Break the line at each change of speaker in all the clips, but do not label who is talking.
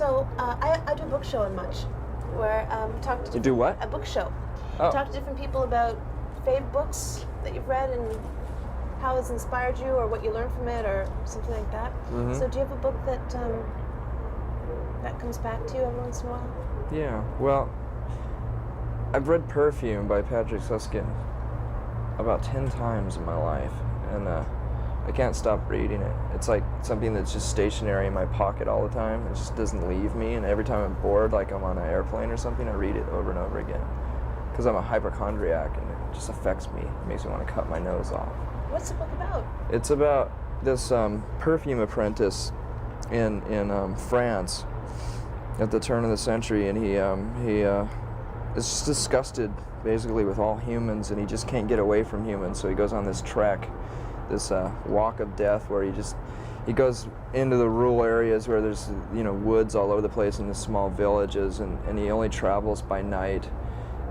So I do a book show in Much, where talk to
You do what?
A book show.
Oh.
Talk to different people about fave books that you've read and how it's inspired you, or what you learned from it, or something like that.
Mhm.
So do you have a book that that comes back to you every once in a while?
Yeah, well, I've read Perfume by Patrick Susskind about 10 times in my life, and I can't stop reading it. It's like something that's just stationary in my pocket all the time. It just doesn't leave me, and every time I'm bored, like I'm on an airplane or something, I read it over and over again. Because I'm a hypochondriac, and it just affects me. It makes me want to cut my nose off.
What's the book about?
It's about this perfume apprentice in France at the turn of the century, and he is just disgusted basically with all humans, and he just can't get away from humans. So he goes on this trek, this walk of death, where he goes into the rural areas where there's woods all over the place in the small villages, and he only travels by night,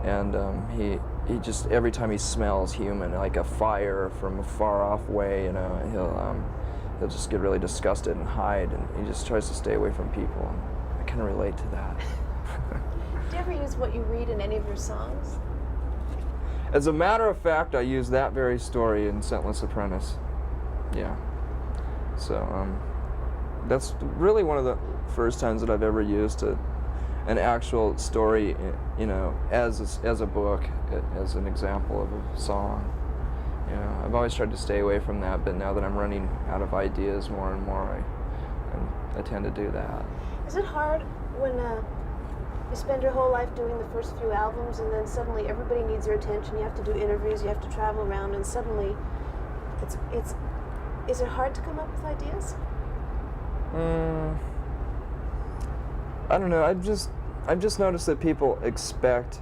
and he just, every time he smells human, like a fire from a far off way, he'll just get really disgusted and hide, and he just tries to stay away from people. I can relate to that.
Do you ever use what you read in any of your songs?
As a matter of fact, I use that very story in Scentless Apprentice. Yeah. So that's really one of the first times that I've ever used an actual story, as a book, as an example of a song. I've always tried to stay away from that, but now that I'm running out of ideas more and more, I tend to do that.
Is it hard when you spend your whole life doing the first few albums, and then suddenly everybody needs your attention? You have to do interviews, you have to travel around, and suddenly is it hard to come up with ideas?
I don't know. I've just noticed that people expect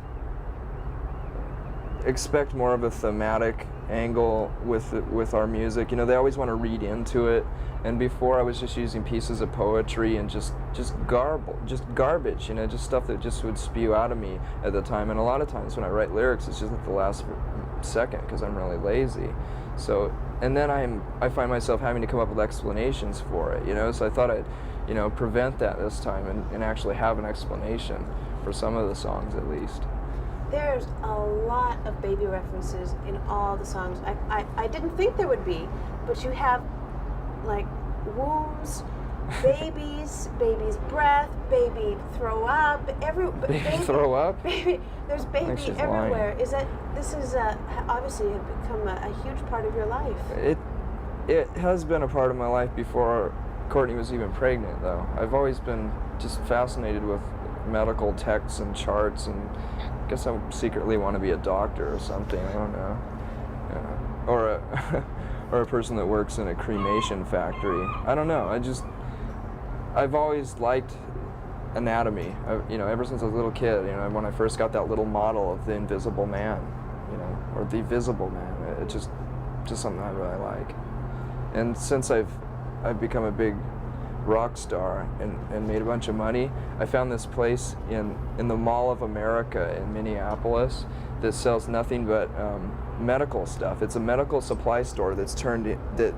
more of a thematic angle with our music. They always want to read into it. And before, I was just using pieces of poetry and just garbage, just stuff that just would spew out of me at the time. And a lot of times when I write lyrics, it's just at the last second because I'm really lazy. So, and then I find myself having to come up with explanations for it, So I thought I'd, prevent that this time and actually have an explanation for some of the songs at least.
There's a lot of baby references in all the songs. I didn't think there would be, but you have like wombs, babies, baby's breath, baby throw up, baby
throw up?
Baby, there's baby everywhere.
Lying.
This is obviously have become a huge part of your life.
It has been a part of my life before Courtney was even pregnant, though. I've always been just fascinated with medical texts and charts, and I guess I secretly want to be a doctor or something. I don't know, or a person that works in a cremation factory. I don't know. I've always liked anatomy. Ever since I was a little kid. When I first got that little model of the Invisible Man, or the Visible Man. It's just something I really like. And since I've become a big rock star and made a bunch of money, I found this place in the Mall of America in Minneapolis that sells nothing but medical stuff. It's a medical supply store that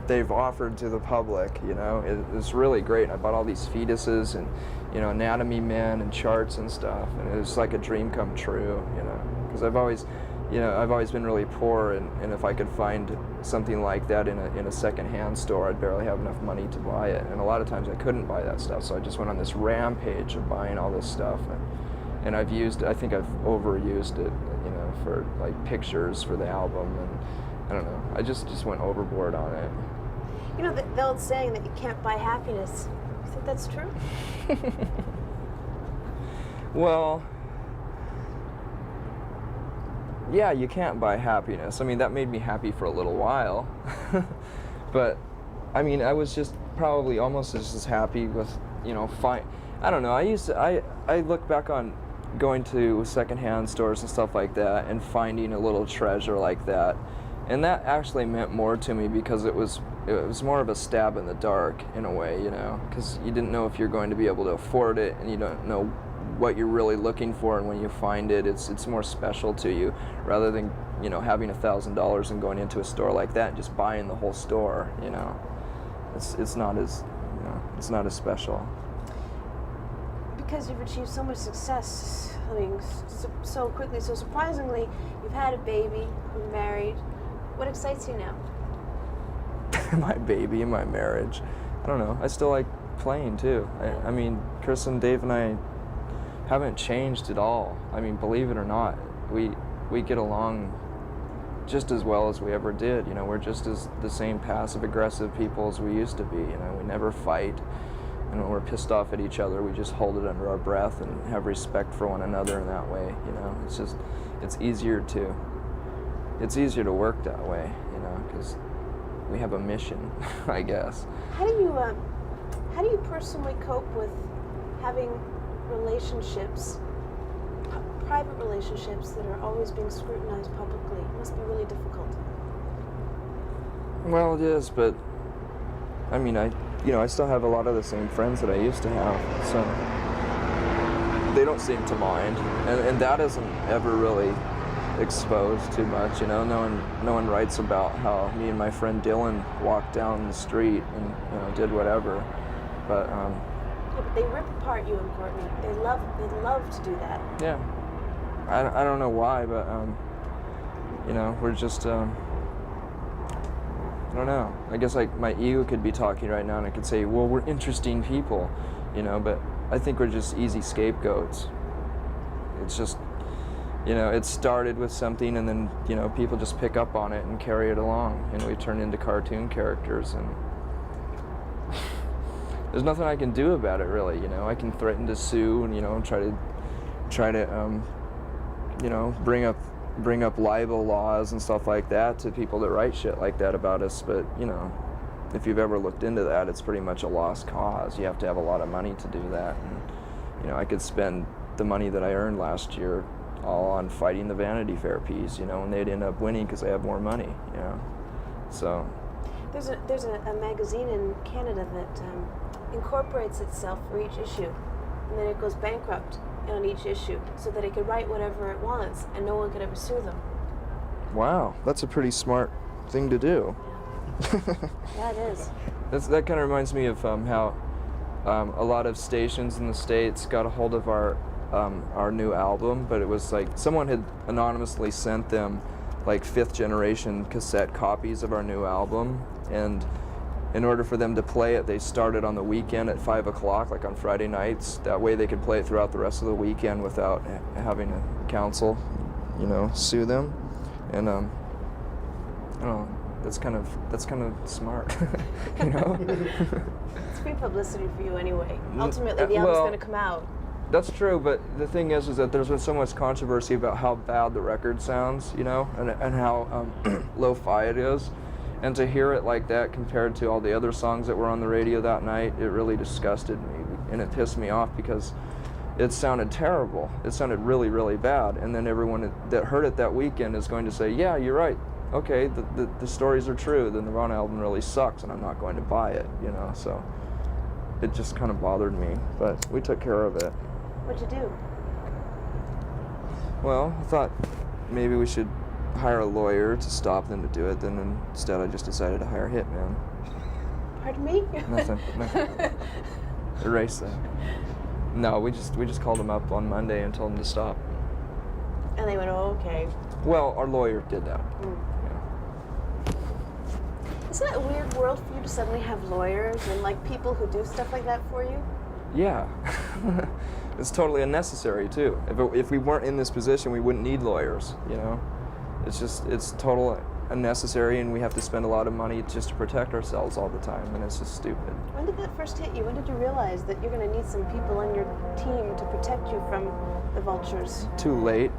they've offered to the public. It's really great. I bought all these fetuses and anatomy men and charts and stuff, and it was like a dream come true. Because I've always been really poor, and if I could find something like that in a second-hand store, I'd barely have enough money to buy it. And a lot of times I couldn't buy that stuff, so I just went on this rampage of buying all this stuff. And I think I've overused it, for like pictures for the album, and I don't know. I just went overboard on it.
The old saying that you can't buy happiness. You think that's true?
Well, yeah, you can't buy happiness. I mean, that made me happy for a little while. But, I mean, I was just probably almost just as happy with, I don't know, I look back on going to secondhand stores and stuff like that and finding a little treasure like that. And that actually meant more to me because it was more of a stab in the dark in a way, because you didn't know if you're going to be able to afford it, and you don't know what you're really looking for, and when you find it, it's more special to you rather than having $1,000 and going into a store like that and just buying the whole store. It's not as special.
because you've achieved so much success, I mean, so quickly, so surprisingly, you've had a baby, you're married. What excites you now?
My baby and my marriage. I don't know. I still like playing too. I mean, Chris and Dave and I haven't changed at all. I mean, believe it or not, we get along just as well as we ever did. You know, we're just as the same passive-aggressive people as we used to be. You know, we never fight. And when we're pissed off at each other, we just hold it under our breath and have respect for one another in that way. You know, it's easier to work that way. You know, because we have a mission, I guess.
How do you personally cope with having relationships, private relationships that are always being scrutinized publicly? It must be really difficult.
Well, it is, but I mean, I still have a lot of the same friends that I used to have, so they don't seem to mind, and that isn't ever really exposed too much. You know, no one writes about how me and my friend Dylan walked down the street and did whatever, but
yeah, but they rip apart you and Courtney. They love to do that.
Yeah, I don't know why, but we're just I don't know. I guess like my ego could be talking right now, and I could say, well, we're interesting people, but I think we're just easy scapegoats. It's just, it started with something, and then, people just pick up on it and carry it along, and we turn into cartoon characters, and there's nothing I can do about it, really. I can threaten to sue and, try to bring up libel laws and stuff like that to people that write shit like that about us, but, if you've ever looked into that, it's pretty much a lost cause. You have to have a lot of money to do that, and, I could spend the money that I earned last year all on fighting the Vanity Fair piece, and they'd end up winning because they have more money, so.
There's a magazine in Canada that incorporates itself for each issue, and then it goes bankrupt on each issue so that it could write whatever it wants and no one could ever sue them.
Wow, that's a pretty smart thing to do.
Yeah, it is.
That kind of reminds me of how a lot of stations in the States got a hold of our new album, but it was like someone had anonymously sent them like 5th generation cassette copies of our new album, and in order for them to play it, they started on the weekend at 5 o'clock, like on Friday nights. That way they could play it throughout the rest of the weekend without having a council, sue them. And I don't know, that's kind of smart,
It's free publicity for you anyway. Ultimately, the album's going to come out.
That's true, but the thing is that there's been so much controversy about how bad the record sounds, and how lo-fi it is. And to hear it like that compared to all the other songs that were on the radio that night, it really disgusted me, and it pissed me off because it sounded terrible. It sounded really, really bad. And then everyone that heard it that weekend is going to say, yeah, you're right. Okay, the stories are true. The Nirvana album really sucks, and I'm not going to buy it, So it just kind of bothered me, but we took care of it.
What'd you do?
Well, I thought maybe we should hire a lawyer to stop them to do it. Then instead, I just decided to hire a hitman.
Pardon me?
Nothing. Erase that. No, we just called them up on Monday and told them to stop.
And they went, oh, okay.
Well, our lawyer did that. Yeah.
Isn't it a weird world for you to suddenly have lawyers and like people who do stuff like that for you?
Yeah. It's totally unnecessary too. If we weren't in this position, we wouldn't need lawyers, It's total unnecessary, and we have to spend a lot of money just to protect ourselves all the time, and it's just stupid.
When did that first hit you? When did you realize that you're going to need some people on your team to protect you from the vultures?
Too late.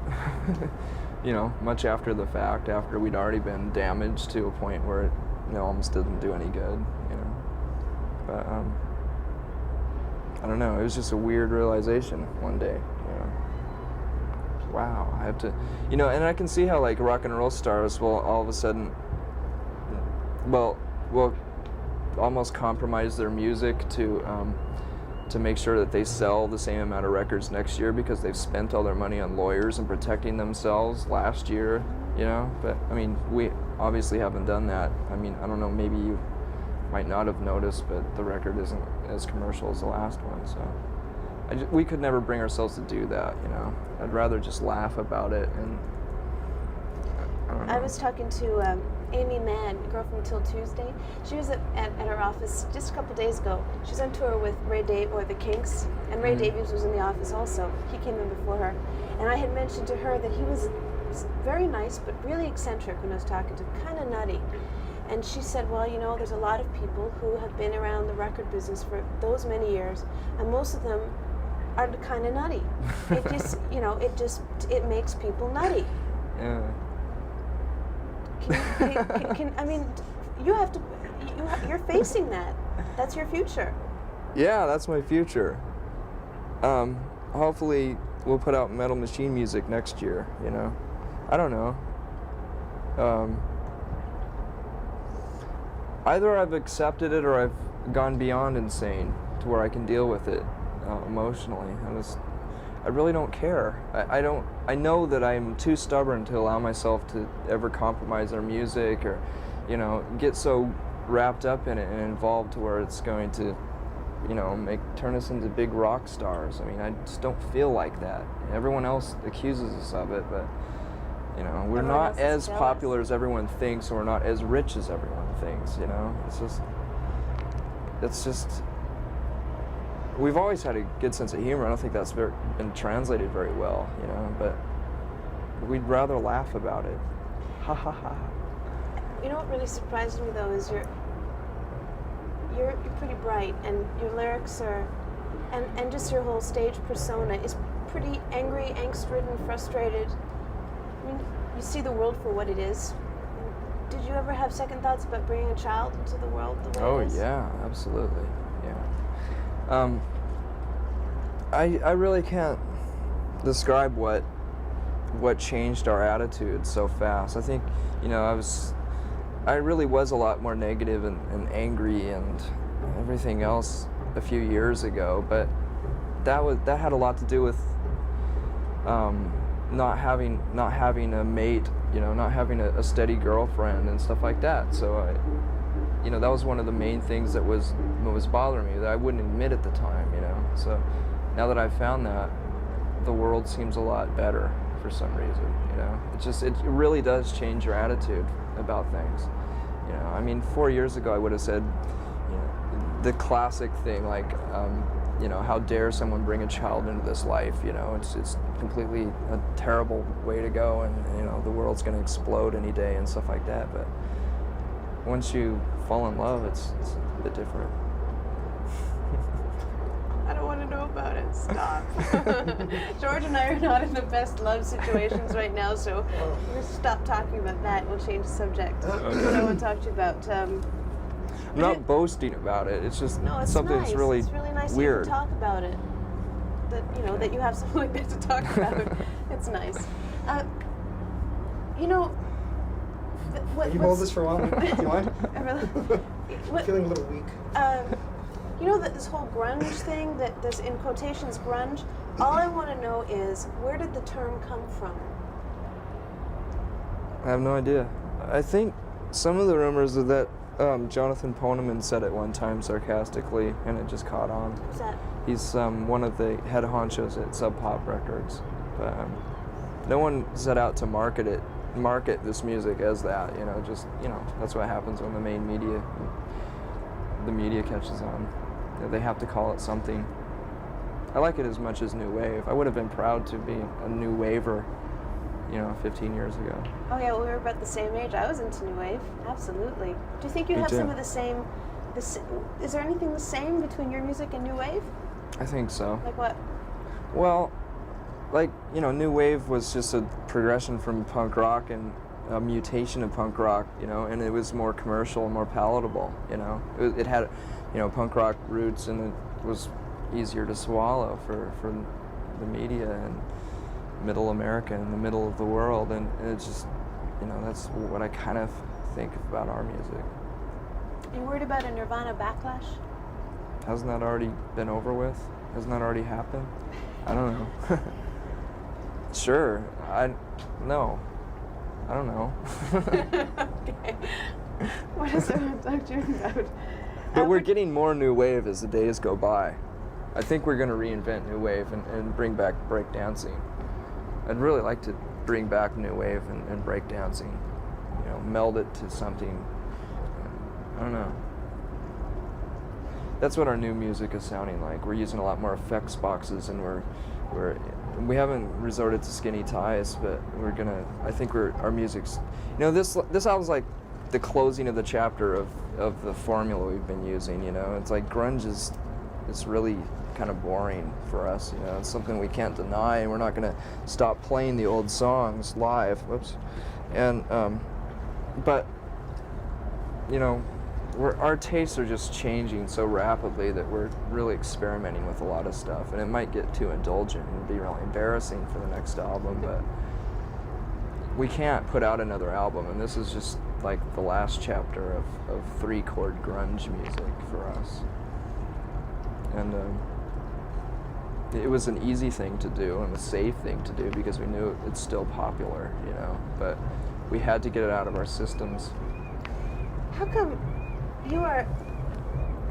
Much after the fact, after we'd already been damaged to a point where it almost didn't do any good, But I don't know, it was just a weird realization one day, Wow, I have to, and I can see how like rock and roll stars will all of a sudden, will almost compromise their music to make sure that they sell the same amount of records next year because they've spent all their money on lawyers and protecting themselves last year, But I mean, we obviously haven't done that. I mean, I don't know, maybe you might not have noticed, but the record isn't as commercial as the last one, so. we could never bring ourselves to do that, you know. I'd rather just laugh about it, and I don't know.
I was talking to Amy Mann, a girl from Till Tuesday. She was at our office just a couple days ago. She was on tour with Ray Davies, or the Kinks, and Ray Davies was in the office also. He came in before her. And I had mentioned to her that he was very nice, but really eccentric when I was talking to him, kind of nutty. And she said, well, you know, there's a lot of people who have been around the record business for those many years, and most of them are kind of nutty. It just, you know, it makes people nutty.
Yeah.
I mean, you have to, you're facing that. That's your future.
Yeah, that's my future. Hopefully we'll put out Metal Machine music next year, you know. I don't know. Either I've accepted it or I've gone beyond insane to where I can deal with it emotionally. I really don't care. I know that I'm too stubborn to allow myself to ever compromise our music or, you know, get so wrapped up in it and involved to where it's going to, you know, turn us into big rock stars. I mean, I just don't feel like that. Everyone else accuses us of it, but, you know, we're not as popular as everyone thinks, and we're not as rich as everyone thinks, you know? It's just, we've always had a good sense of humor. I don't think that's been translated very well, you know, but we'd rather laugh about it. Ha ha ha.
You know what really surprised me though is you're pretty bright, and your lyrics are, and just your whole stage persona is pretty angry, angst-ridden, frustrated. I mean, you see the world for what it is. Did you ever have second thoughts about bringing a child into the world the way it is?
Oh yeah, absolutely, yeah. I really can't describe what changed our attitude so fast. I think, you know, I really was a lot more negative and angry and everything else a few years ago, but that had a lot to do with not having a mate, you know, not having a steady girlfriend and stuff like that. So you know, that was one of the main things that was bothering me, that I wouldn't admit at the time, you know. So now that I've found that, the world seems a lot better for some reason, you know. It really does change your attitude about things, you know. I mean, 4 years ago I would have said, you know, the classic thing like, you know, how dare someone bring a child into this life, you know. It's completely a terrible way to go, and, you know, the world's going to explode any day and stuff like that. But once you fall in love, it's a bit different.
I don't want to know about it. Stop. George and I are not in the best love situations right now, so we'll stop talking about that. We'll change the subject. What I want to talk to you about.
I'm not boasting about it. It's just something
nice.
that's really
It's really nice
weird.
to talk about it. That, you know, that you have something like that to talk about. It's nice. You know.
Can you hold this for a while? Do you mind?
I'm
feeling a little weak.
You know that this whole grunge thing, that this in quotations grunge, all I want to know is, where did the term come from?
I have no idea. I think some of the rumors are that Jonathan Poneman said it one time sarcastically, and it just caught on.
Who's that?
He's one of the head honchos at Sub Pop Records, but no one set out to market this music as that. You know, just, you know, that's what happens when the media catches on. They have to call it something. I like it as much as new wave. I would have been proud to be a new waver, you know, 15 years ago.
Oh yeah, well, we were about the same age. I was into new wave, absolutely. Do you think you
Me
have
too.
some of the same? Is there anything the same between your music and new wave?
I think so.
Like what?
Well, like, you know, new wave was just a progression from punk rock and a mutation of punk rock, you know, and it was more commercial and more palatable, you know. It had, you know, punk rock roots, and it was easier to swallow for the media and middle America and the middle of the world, and it's just, you know, that's what I kind of think about our music.
Are you worried about a Nirvana backlash?
Hasn't that already been over with? Hasn't that already happened? I don't know. Sure. No. I don't know.
Okay. What else I want to talk to you about?
But we're getting more new wave as the days go by. I think we're going to reinvent new wave and bring back breakdancing. I'd really like to bring back new wave and breakdancing. You know, meld it to something. I don't know. That's what our new music is sounding like. We're using a lot more effects boxes, and we haven't resorted to skinny ties, but I think our music's, you know, this album's like the closing of the chapter of the formula we've been using, you know. It's like grunge is really kind of boring for us, you know. It's something we can't deny, and we're not going to stop playing the old songs live. Whoops. And but you know, our tastes are just changing so rapidly that we're really experimenting with a lot of stuff, and it might get too indulgent and be really embarrassing for the next album, but we can't put out another album, and this is just like the last chapter of 3-chord grunge music for us. And it was an easy thing to do and a safe thing to do because we knew it's still popular, you know, but we had to get it out of our systems.
How come you are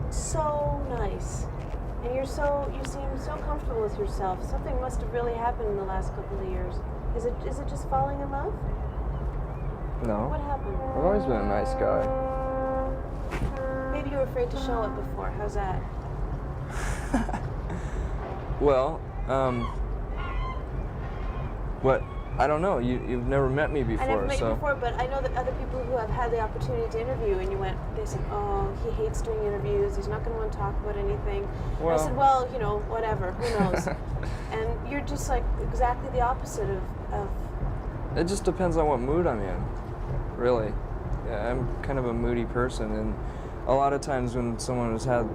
so nice and you seem so comfortable with yourself? Something must have really happened in the last couple of years. Is it just falling in love?
No.
What happened?
I've always been a nice guy.
Maybe you were afraid to show it before. How's that?
Well, what? I don't know. You've never met me before,
I never met
so.
you before, but I know that other people who have had the opportunity to interview, and they said, oh, he hates doing interviews. He's not going to want to talk about anything.
Well,
I said, well, you know, whatever. Who knows? And you're just like exactly the opposite of.
It just depends on what mood I'm in, really. Yeah, I'm kind of a moody person, and a lot of times when someone has had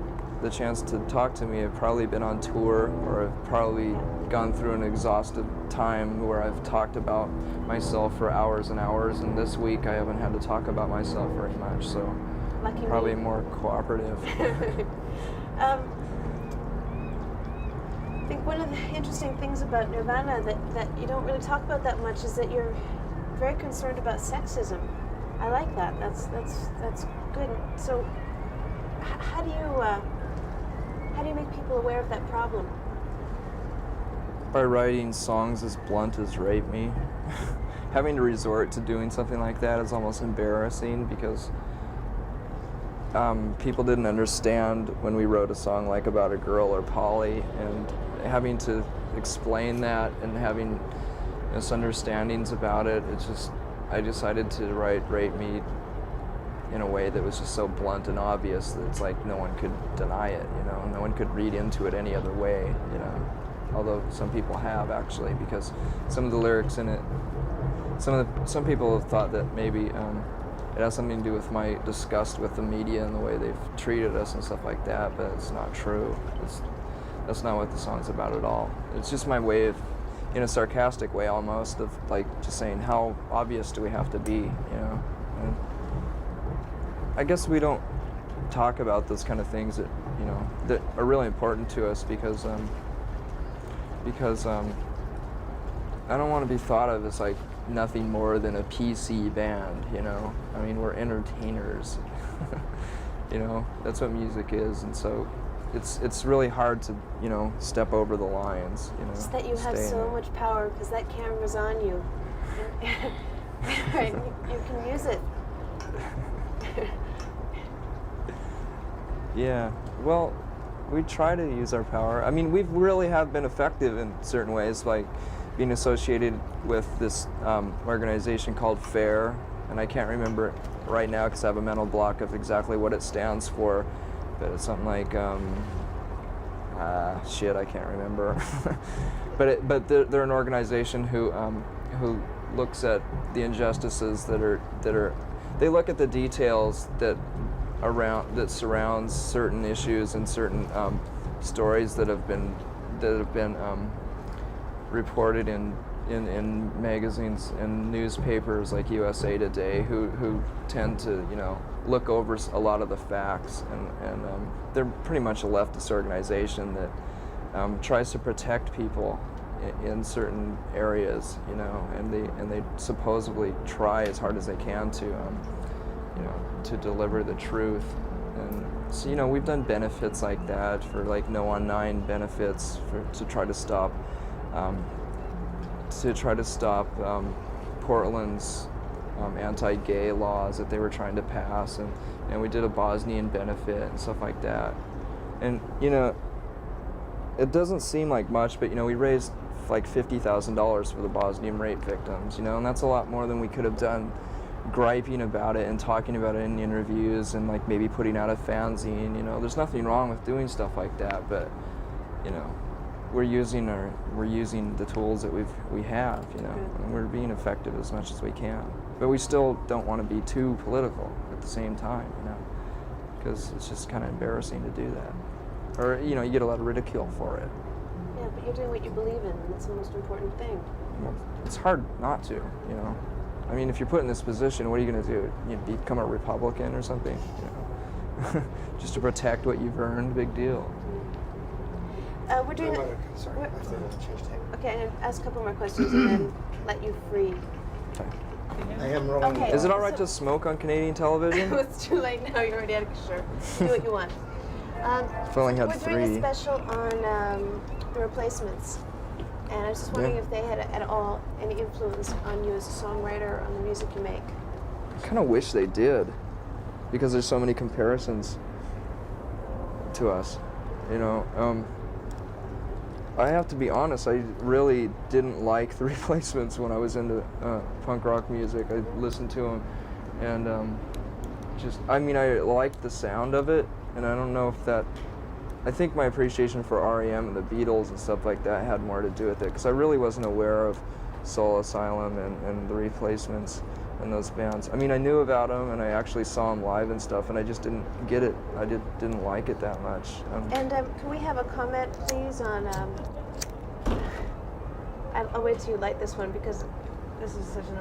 the chance to talk to me, I've probably been on tour, or I've probably gone through an exhaustive time where I've talked about myself for hours and hours, and this week I haven't had to talk about myself very much, so
Lucky
probably
me.
more cooperative.
I think one of the interesting things about Nirvana that you don't really talk about that much is that you're very concerned about sexism. I like that. That's good. So, how do you make people aware of that problem?
By writing songs as blunt as "Rape Me." Having to resort to doing something like that is almost embarrassing because people didn't understand when we wrote a song like about a girl or Polly, and having to explain that and having misunderstandings about it, I decided to write "Rape Me" in a way that was just so blunt and obvious that it's like no one could deny it, you know, no one could read into it any other way, you know, although some people have actually, because some of the lyrics in it, some people have thought that maybe it has something to do with my disgust with the media and the way they've treated us and stuff like that, but it's not true. That's not what the song's about at all. It's just my way of, in a sarcastic way almost, of like just saying how obvious do we have to be, you know. And I guess we don't talk about those kind of things that, you know, that are really important to us because I don't want to be thought of as like nothing more than a PC band, you know. I mean, we're entertainers. You know, that's what music is, and so it's really hard to, you know, step over the lines, you know.
It's that you have so much power because that camera's on you. Right, you can use it.
Yeah, well, we try to use our power. I mean, we really have been effective in certain ways, like being associated with this organization called FAIR, and I can't remember it right now because I have a mental block of exactly what it stands for, but it's something like, shit, I can't remember. but they're an organization who looks at the injustices that are, they look at the details that surrounds certain issues and certain stories that have been reported in magazines and newspapers like USA Today, who tend to, you know, look over a lot of the facts, and they're pretty much a leftist organization that tries to protect people in certain areas, you know, and they supposedly try as hard as they can to, you know, to deliver the truth, and So, you know, we've done benefits like that for like No on 9 benefits to try to stop Portland's anti-gay laws that they were trying to pass, and we did a Bosnian benefit and stuff like that. And, you know, it doesn't seem like much, but, you know, we raised like $50,000 for the Bosnian rape victims, you know, and that's a lot more than we could have done griping about it and talking about it in interviews and like maybe putting out a fanzine. You know, there's nothing wrong with doing stuff like that, but, you know, we're using the tools that we have, you know, and we're being effective as much as we can. But we still don't want to be too political at the same time, you know, because it's just kind of embarrassing to do that. Or, you know, you get a lot of ridicule for it.
Yeah, but you're doing what you believe in, and that's the most important thing.
Well, it's hard not to, you know. I mean, if you're put in this position, what are you going to do? You become a Republican or something? You know? Just to protect what you've earned, big deal.
We're doing.
Sorry, I have to change tape.
Okay, I'm gonna ask a couple more questions and then let you free.
Okay.
I am rolling.
Okay.
Is it all right to smoke on Canadian television?
It's too late now. You're already out of control. Do what you want.
I've only had
we're doing
3.
a special on the Replacements, and I was just wondering if they had at all any influence on you as a songwriter or on the music you make.
I kind of wish they did, because there's so many comparisons to us, you know. I have to be honest, I really didn't like the Replacements when I was into punk rock music. I listened to them, and I liked the sound of it, and I don't know if that, I think my appreciation for R.E.M. and the Beatles and stuff like that had more to do with it, because I really wasn't aware of Soul Asylum and the Replacements and those bands. I mean, I knew about them, and I actually saw them live and stuff, and I just didn't get it. I didn't like it that much.
Can we have a comment, please, on... I'll wait till you light this one, because this is such an...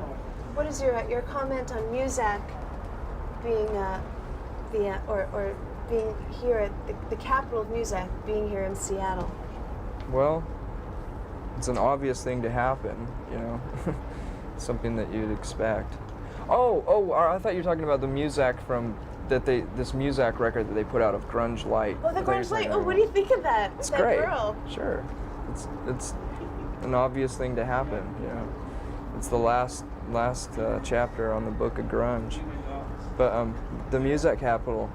What is your comment on Muzak being being here at the capital of Muzak, being here in Seattle?
Well, it's an obvious thing to happen, you know, something that you'd expect. Oh, I thought you were talking about the Muzak this Muzak record that they put out of Grunge Light.
Oh, the Grunge Light. Oh, what do you think of that?
It's
that
great.
Girl.
Sure, it's an obvious thing to happen, you know. It's the last chapter on the book of grunge. But the Muzak capital,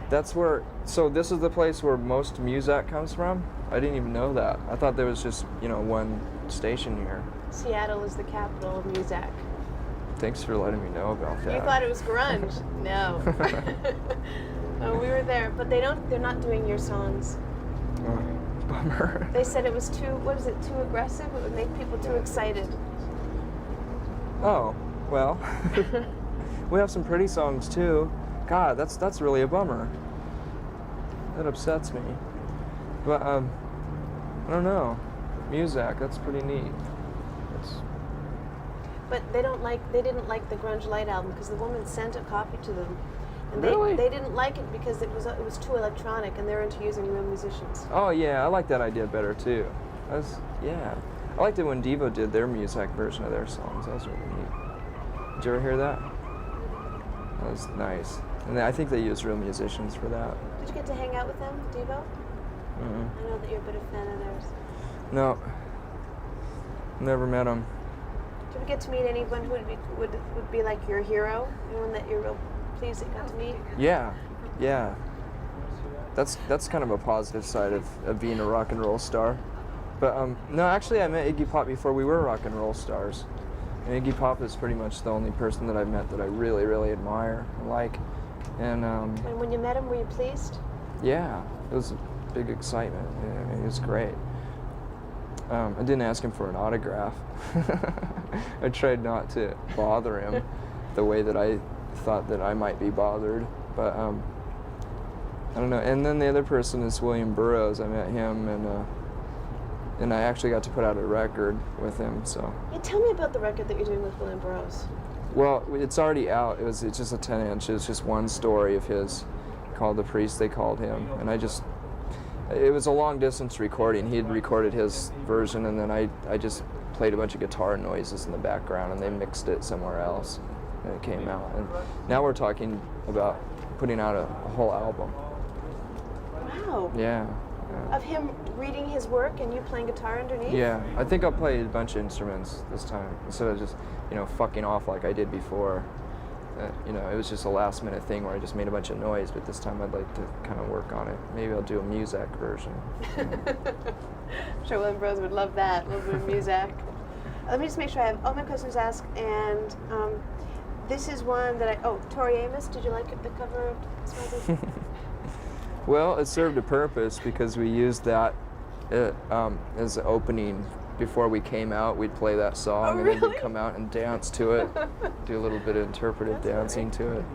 that's where. So this is the place where most Muzak comes from. I didn't even know that. I thought there was just, you know, one station here.
Seattle is the capital of Muzak.
Thanks for letting me know about that.
You thought it was grunge? No. Oh, we were there, but they're not doing your songs.
Oh, bummer.
They said it was too aggressive? It would make people too excited.
Oh, well. We have some pretty songs too. God, that's really a bummer. That upsets me. But I don't know. Muzak, that's pretty neat.
But they didn't like the Grunge Light album because the woman sent a copy to them. And
Really?
they didn't like it because it was too electronic, and they're into using real musicians.
Oh yeah, I like that idea better too. I liked it when Devo did their Muzak version of their songs. That was really neat. Did you ever hear that? That was nice. And I think they used real musicians for that.
Did you get to hang out with them, Devo? I know that you're a bit of a fan of theirs.
No. Never met them.
Did you ever get to meet anyone who would be like your hero? Anyone that you're real pleased that you got to meet?
Yeah. That's kind of a positive side of being a rock and roll star. But no, actually I met Iggy Pop before we were rock and roll stars. And Iggy Pop is pretty much the only person that I've met that I really, really admire and like. And
when you met him, were you pleased?
Yeah, it was a big excitement. Yeah, I mean, it was great. I didn't ask him for an autograph. I tried not to bother him the way that I thought that I might be bothered. But I don't know. And then the other person is William Burroughs. I met him, and I actually got to put out a record with him. So.
Yeah, tell me about the record that you're doing with William Burroughs.
Well, it's already out. It's just a 10-inch. It's just one story of his called The Priest They Called Him. And it was a long-distance recording. He had recorded his version, and then I just played a bunch of guitar noises in the background, and they mixed it somewhere else, and it came out. And now we're talking about putting out a whole album.
Wow.
Yeah.
Of him reading his work and you playing guitar underneath?
Yeah, I think I'll play a bunch of instruments this time instead of just, fucking off like I did before. It was just a last minute thing where I just made a bunch of noise, but this time I'd like to kind of work on it. Maybe I'll do a Muzak version.
I'm sure William Bros would love that, a little bit of Muzak. Let me just make sure I have all my questions asked, and this is one that Tori Amos, did you like the cover of Smiley?
Well, it served a purpose because we used that as the opening. Before we came out, we'd play that song, and then we'd come out and dance to it, do a little bit of interpretive dancing to it.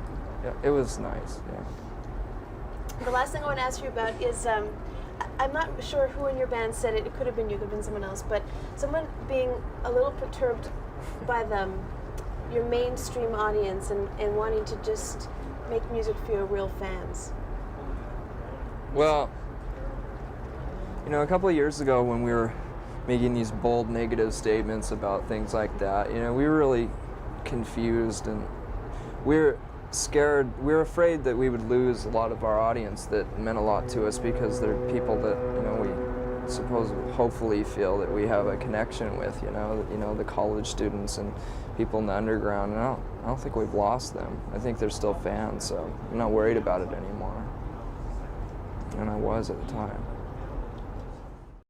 Yeah, it was nice, yeah.
The last thing I want to ask you about is, I'm not sure who in your band said it, it could have been you, could have been someone else, but someone being a little perturbed by your mainstream audience and wanting to just make music for your real fans.
Well, a couple of years ago when we were making these bold negative statements about things like that, we were really confused, and we were scared. We were afraid that we would lose a lot of our audience that meant a lot to us because they're people that we hopefully feel that we have a connection with, the college students and people in the underground. And I don't think we've lost them. I think they're still fans, so I'm not worried about it anymore. And I was at the time.